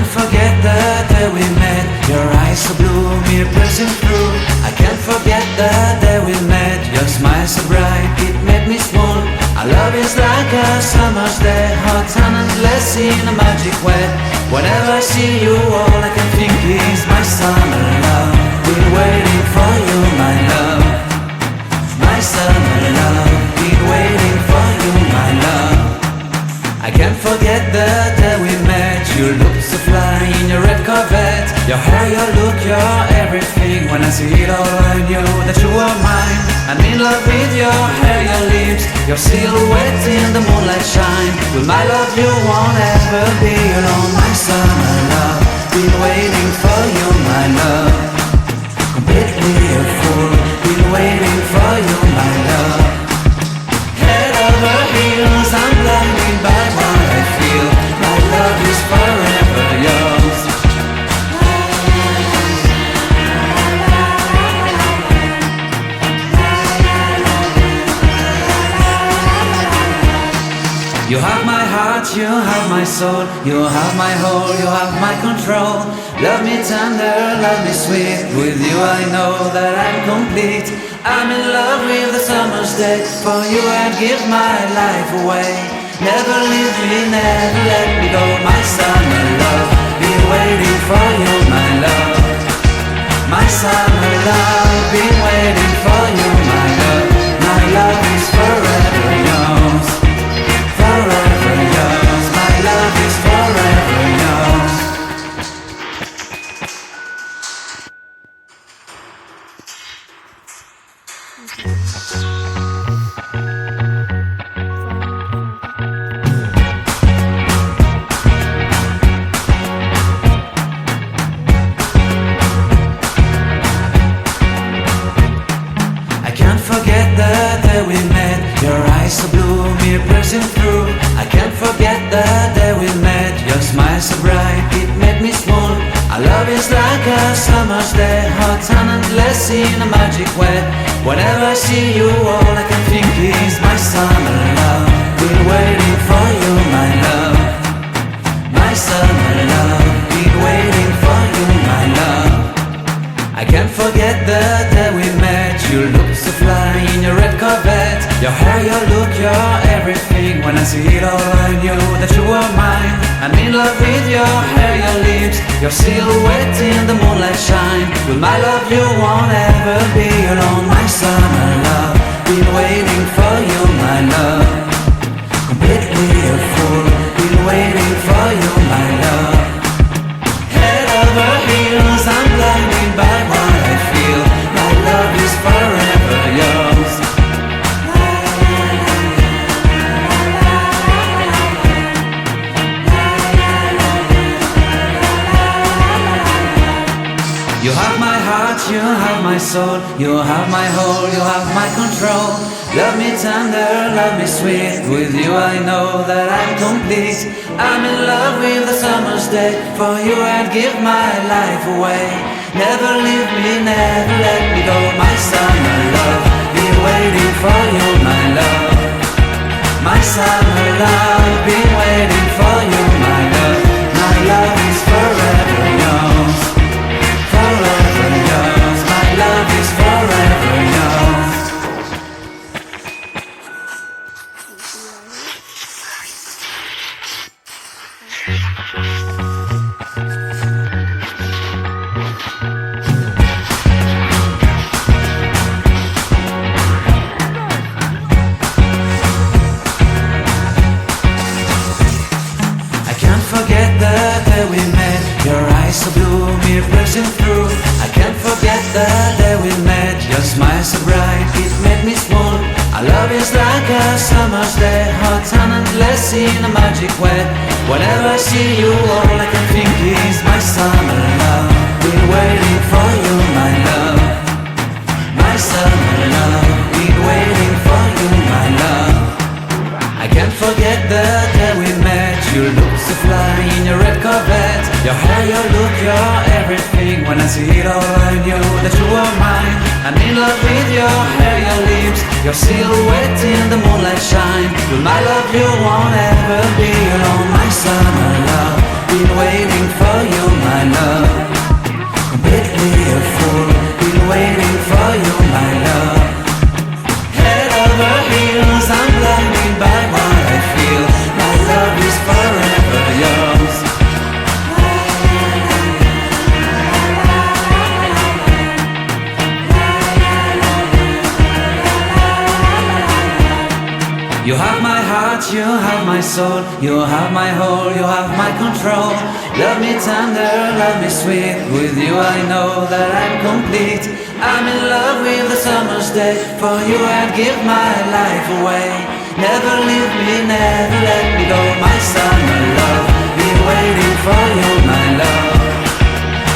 forget the day we met. Your eyes so blue, me pressing through. I can't forget the day we met. Your smile so bright, it made me swoon. Our love is like a summer's day, hot and endless in a magic way. Whenever I see you, all I can think is my summer love. Been waiting for you, my love. My summer love. Been waiting for you, my love. I can't forget the day we met. You look so fly in your red Corvette. Your hair, your look, your everything. When I see it all, I knew that you were mine. I'm in love with your hair, your lips, your silhouette in the moonlight shine. With my love, you won't ever be alone. My summer love, been waiting for you, my love. Completely a fool, been waiting for you, my love. Head over heels, I'm blinded by what I feel. My love is forever yours. You have my heart, you have my soul. You have my whole, you have my control. Love me tender, love me sweet. With you I know that I'm complete. I'm in love with the summer's day. For you I'd give my life away. Never leave me, never let me go. My summer love, been waiting for you, my love. My summer love, been waiting for you, my love. My love is forever yours. Forever yours. My love is forever yours. Forget the day we met. Your eyes so blue, me pressing through. I can't forget the day we met. Your smile so bright, it made me swoon. Our love is like a summer's day, hot and endless in a magic way. Whenever I see you, all I can think is my summer love. Been waiting for you, my love. My summer love. Been waiting for you, my love. I can't forget the day we met. You look so fly in your red Corvette. Your hair, your look, your everything. When I see it all, I knew that you were mine. I'm in love with your hair, your lips, your silhouette in the moonlight shine. With my love, you won't ever be alone. My summer love, been waiting for you, my love. Completely a fool, been waiting for you, my love. Head over heels, I'm blinded by what I feel. My love is forever yours. You have my heart, you have my soul. You have my whole, you have my control. Love me tender, love me sweet. With you I know that I'm complete. I'm in love with the summer's day. For you I'd give my life away. Never leave me, never let me go. My summer love, been waiting for you, my love. My summer love, been waiting for you, my love. My love is forever yours. Forever yours. My love is forever yours. Forget the day we met. Your eyes so blue, me pressing through. I can't forget the day we met. Your smile so bright, it made me swoon. Our love is like a summer's day, hot and endless in a magic way. Whenever I see you, all I can think is my summer love. Been waiting for you, my love. My summer love. Been waiting for you, my love. I can't forget the day we met. You look so fly in your red Corvette. Your hair, your look, your everything. When I see it all, I knew that you were mine. I'm in love with your hair, your lips, your silhouette in the moonlight shine. With my love, you won't ever be alone. My summer love, been waiting for you, my love. Completely a fool, been waiting for you, my love. Head over heels, I'm blinded by what I feel. My love is forever yours. You have my heart, you have my soul, you have my whole, you have my control. Love me tender, love me sweet, with you I know that I'm complete. I'm in love with the summer's day, for you I'd give my life away. Never leave me, never let me go, my summer love, been waiting for you, my love.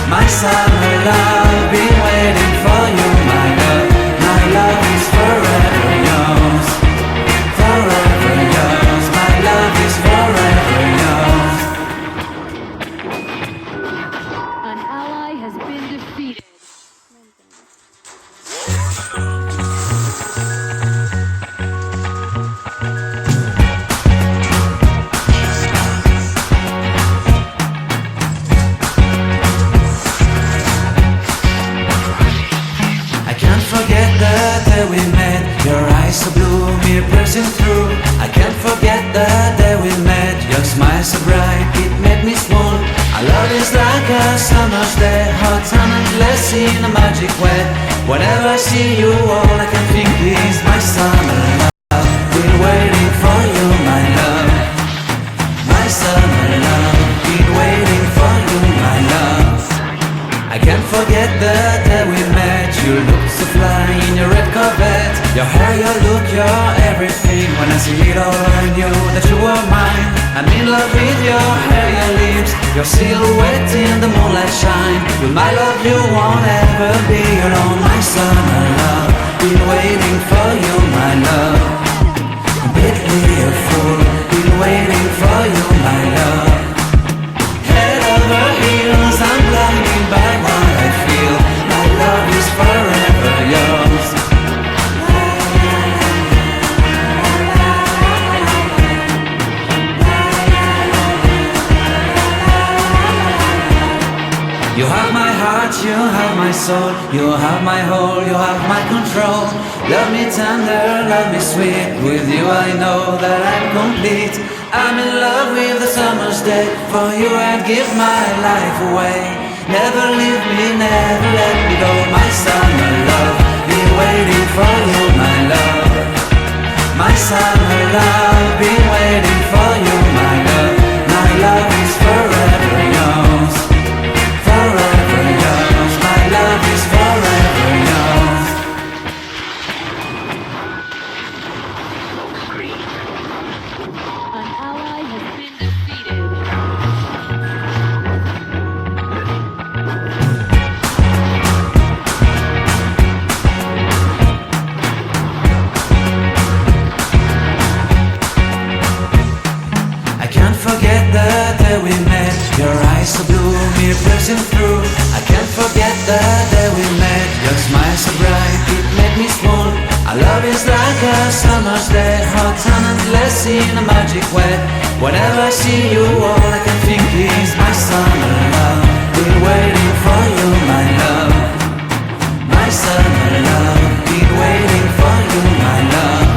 My summer love, been waiting for you, my love. My love is forever yours. Forever yours, my love is forever yours. An ally has been defeated. I can't forget the day we met. Your eyes so blue, me piercing through. I can't forget the day we met. Your smile so bright, it made me swoon. Our love is like a summer's day, hot and endless in a magic way. Whenever I see you, all I can think is my summer love. Been waiting for you, my love. My summer love. Been waiting for you, my love. I can't forget the day we met. You look so fly in your red Corvette. Your hair, your look, your everything. When I see it all, I knew that you were mine. I'm in love with your hair, your lips, your silhouette in the moonlight shine. With my love, you won't ever be alone. My summer love, been waiting for you, my love. Completely a fool, been waiting for you, my love. Head over heels, I'm blinded by what I feel. My love is forever yours. You have my heart, you have my soul, you have my whole, you have my control. Love me tender, love me sweet, with you I know that I'm complete. I'm in love with the summer's day, for you I'd give my life away. Never leave me, never let me go, my summer love. Been waiting for you, my love. My summer love, been waiting for you, my love. My love is forever yours. Forever yours, my love is forever yours. An ally has been defeated. I can't forget the day we met. Your eyes so blue, me piercing through. I can't forget the day we met. Your smile so bright, it made me swoon. Our love is like a summer's day, hot and endless in a magic way. Whenever I see you, all I can think is my summer love. Been waiting for you, my love. My summer love. Been waiting for you, my love.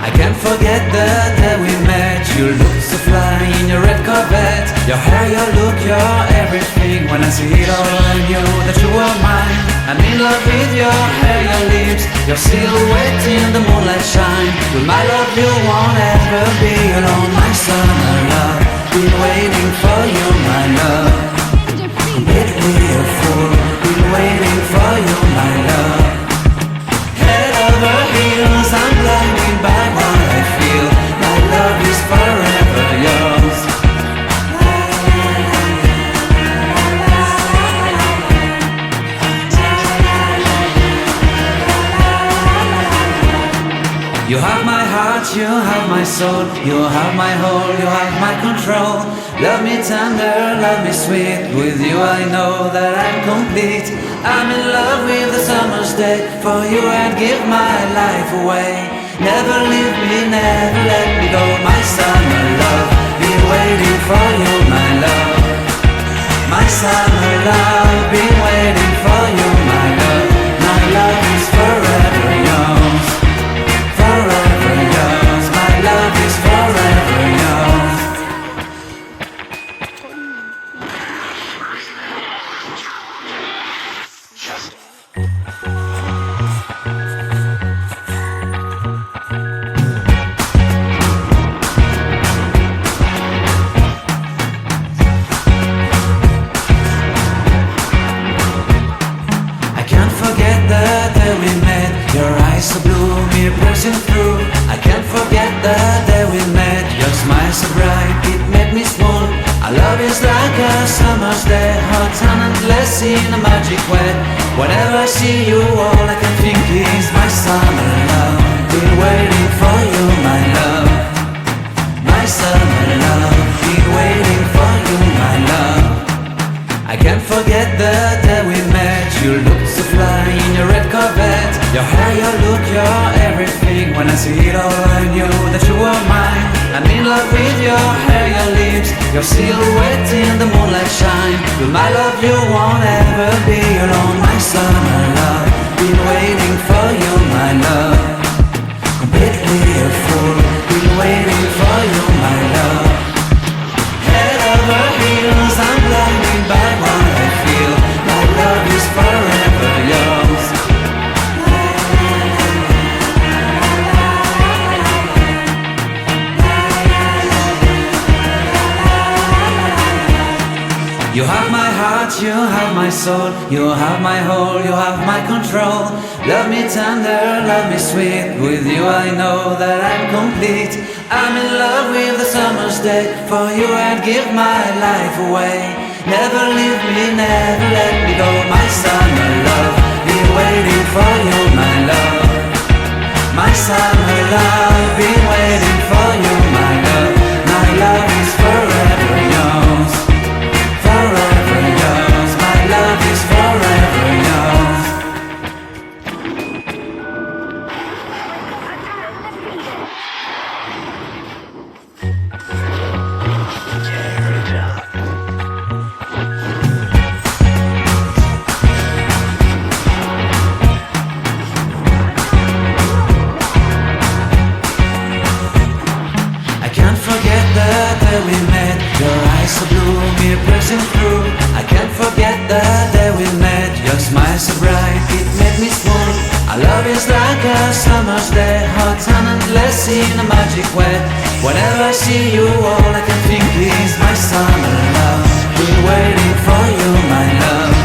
I can't forget the day we met. You look so fly in your red Corvette. Your hair, your look, your everything. When I see it all, I knew that you were mine. I'm in love with your hair, your lips, your silhouette in the moonlight shine. With my love, you won't ever be alone. My summer love, been waiting for you, my love. Completely a fool, been waiting for you, my love. Head over heels, I'm blinded by what I feel. My love is forever yours. You have my heart, heart, you have my soul, you have my whole, you have my control. Love me tender, love me sweet, with you I know that I'm complete. I'm in love with the summer's day, for you I'd give my life away. Never leave me, never let me go, my summer love. Been waiting for you, my love. My summer love, been waiting for you, my love. My love is forever yours, forever yours. My love is forever yours. I can't forget the day we met. Your eyes so blue, me piercing through. I can't forget the day we met. Your smile so bright, it made me swoon. Our love is like a summer's day, hot and endless in a magic way. Whenever I see you, all I can think is my summer love. Been waiting for you, my love. My summer love, been waiting for you, my love. I can't forget the day we met. You looked so fly in your red Corvette. Your hair, your look, your everything. When I see it all, I knew that you were mine. I'm in love with your hair, your lips, your silhouette in the moonlight shine. With my love, you won't ever be alone. My summer love, been waiting for you, my love. Completely a fool, been waiting for you, my love. Head over heels, I'm blinded by what I feel. My love is forever yours. You have my heart, you have my soul, you have my whole, you have my control. Love me tender, love me sweet, with you I know that I'm complete. I'm in love with the summer's day, for you I'd give my life away. Never leave me, never let me go, my summer love. Been waiting for you, my love. My summer love, been waiting for you, my love. My love is forever yours, forever yours. My love is forever yours. I can't forget the day we met. Your eyes so blue, me piercing through. I can't forget the day we met. Your smile so bright, it made me swoon. Our love is like a summer's day, hot and endless in a magic way. Whenever I see you, all I can think is my summer love. Been waiting for you, my love.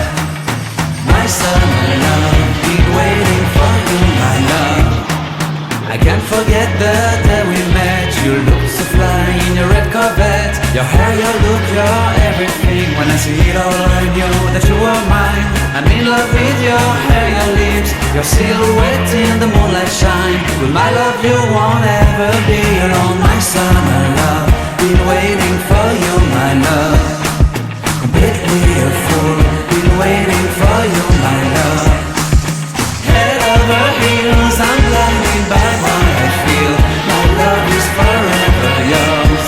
My summer love, been waiting for you, my love. I can't forget the day we met. You looked so fly in your red Corvette. Your hair, your look, your everything. When I see it all, I knew that you were mine. I'm in love with your hair, your lips, your silhouette in the moonlight shine. With my love, you won't ever be alone. My summer love, been waiting for you, my love. Completely a fool, been waiting for you, my love. Head over heels, I'm blinded by what I feel. My love is forever yours.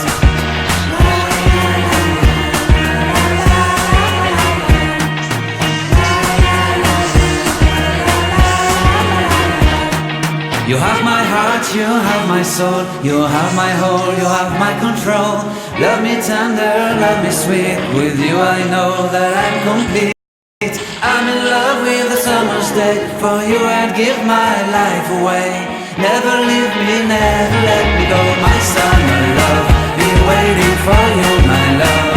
You have my heart, you have my soul, you have my whole, you have my control. Love me tender, love me sweet, with you I know that I'm complete. I'm in love with the summer's day, for you I'd give my life away. Never leave me, never let me go, my summer love. Been waiting for you, my love.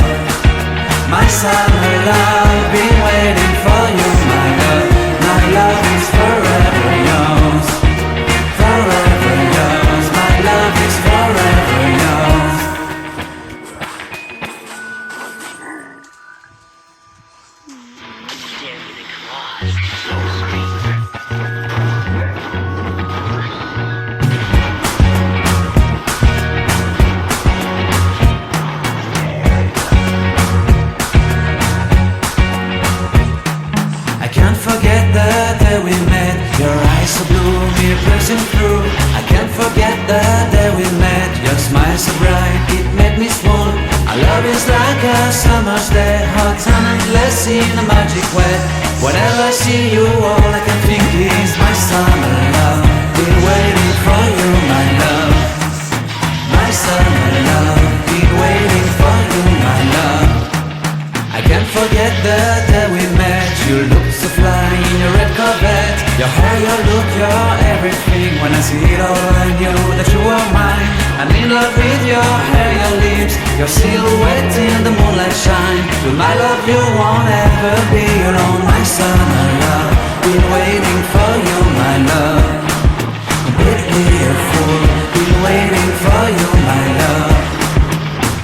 My summer love, been waiting for you, my love. My love is forever yours, forever yours. My love is forever yours. smile so bright, it made me swoon. Our love is like a summer's day, hot and endless in a magic way. Whenever I see you, all I can think is my summer love. Been waiting for you, my love. My summer love, been waiting for you, my love. I can't forget the day we met. You looked so fly in your red Corvette. Your hair, your look, your everything. When I see it all, I knew that you were mine. I'm in love with your hair, your lips, your silhouette in the moonlight shine. With my love, you won't ever be alone. My summer love, been waiting for you, my love. Completely a fool, been waiting for you, my love.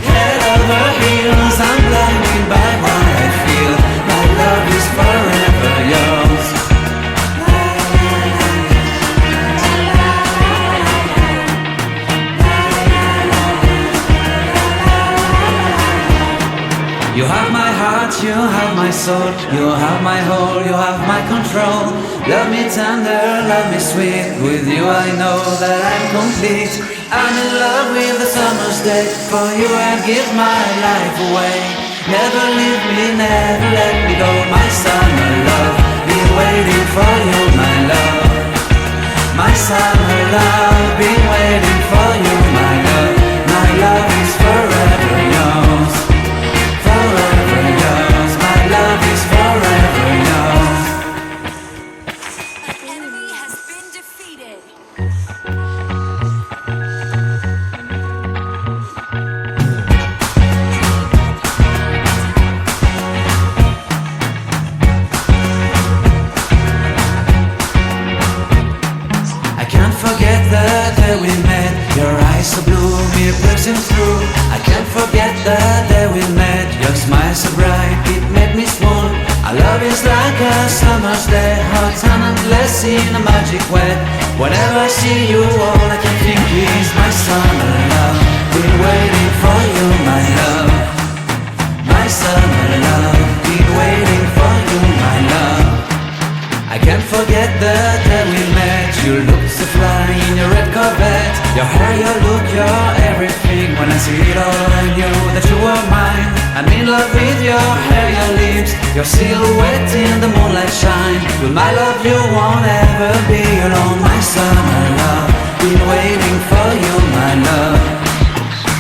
Head over heels, I'm blinded by what I feel. My love is forever yours. You have my heart, you have my soul, you have my whole, you have my control. Love me tender, love me sweet, with you I know that I'm complete. I'm in love with the summer's day, for you I'd give my life away. Never leave me, never let me go, my summer love. Been waiting for you, my love. My summer love, been waiting for you, my love. My love is forever yours. Forever yours, my love is forever yours. An enemy has been defeated. I can't forget the day we met. Your eyes so blue, me piercing through. I can't forget the day we met. Your smile so bright, it made me swoon. Our love is like a summer's day, hot and endless in a magic way. Whenever I see you, all I can think is my summer love. Been waiting for you, my love. My summer love, been waiting for you, my love. I can't forget the day we met. You looked so fly in your red Corvette. Your hair, your look, your everything. When I see it all, I knew that you were mine. I'm in love with your hair, your lips, your silhouette in the moonlight shine. With my love, you won't ever be alone. My summer love, been waiting for you, my love.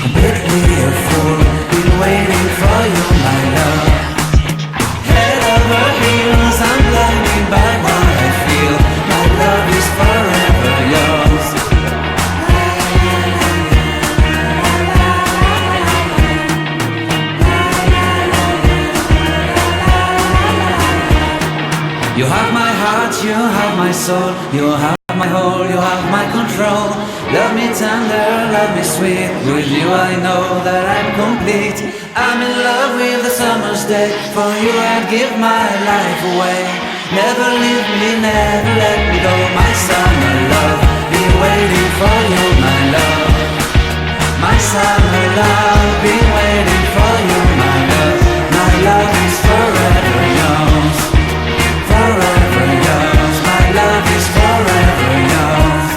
Completely a fool, been waiting for you, my love. Head over heels, I'm blinded by what I feel. My love is forever yours. You have my heart, you have my soul, you have my whole, you have my control. Love me tender, love me sweet, with you I know that I'm complete. I'm in love with the summer's day, for you I'd give my life away. Never leave me, never let me go, my summer love. Been waiting for you, my love. My summer love, been waiting for you, my love. My love is forever yours. Forever yours, my love is forever yours.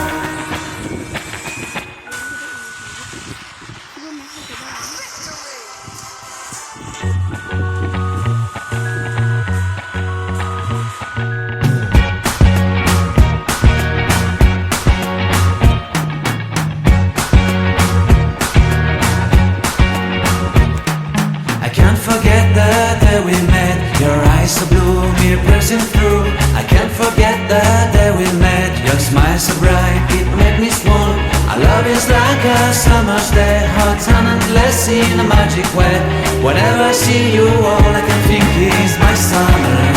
I can't forget the day we met. Your eyes so blue, me piercing through. I can't forget the day we met. Your smile so bright, it made me swoon. Our love is like a summer's day, hot and endless in a magic way. Whenever I see you, all I can think is my summer